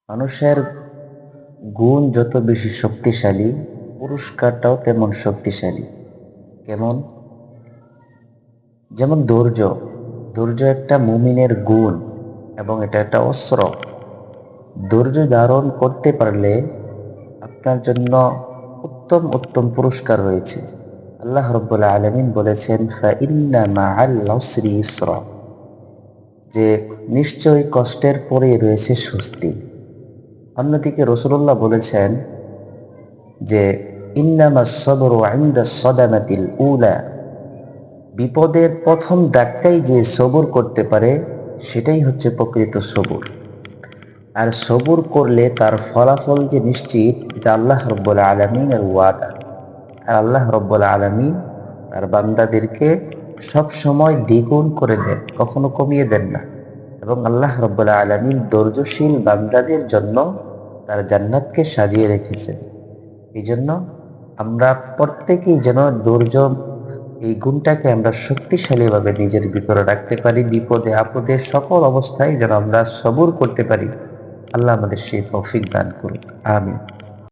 মানুষের গুণ যত বেশি শক্তিশালী, পুরস্কারটাও তেমন শক্তিশালী। কেমন? যেমন ধৈর্য। ধৈর্য একটা মুমিনের গুণ এবং এটা একটা অস্ত্র। ধৈর্য ধারণ করতে পারলে আপনার জন্য উত্তম উত্তম পুরস্কার রয়েছে। আল্লাহ রাব্বুল আলামিন বলেছেন, ফাইন্না মাআল উসরি ইসরা, যে নিশ্চয়ই কষ্টের পরে রয়েছে স্বস্তি। অন্যদিকে রাসূলুল্লাহ বলেছেন যে ইন্নামাস সাবরু ইনদা সাদামাতিল উলা, বিপদের প্রথম ধাক্কায় যে সবুর করতে পারে সেটাই হচ্ছে প্রকৃত সবুর। আর সবুর করলে তার ফলাফল যে নিশ্চিত, এটা আল্লাহ রাব্বুল আলামিনের ওয়াদা। আর আল্লাহ রাব্বুল আলামিন তার বান্দাদেরকে সব সময় দ্বিগুণ করে দেন, কখনো কমিয়ে দেন না। এবং আল্লাহ রাব্বুল আলামিন ধৈর্যশীল বান্দাদের জন্য তার জান্নাতকে সাজিয়ে রেখেছেন। এই জন্য আমরা প্রত্যেকেই যেন ধৈর্য, এই গুণটাকে আমরা শক্তিশালীভাবে নিজের ভিতরে রাখতে পারি। বিপদে আপদে সকল অবস্থায় যেন আমরা সবুর করতে পারি। আল্লাহ আমাদের সেই তৌফিক দান করুন। আমিন।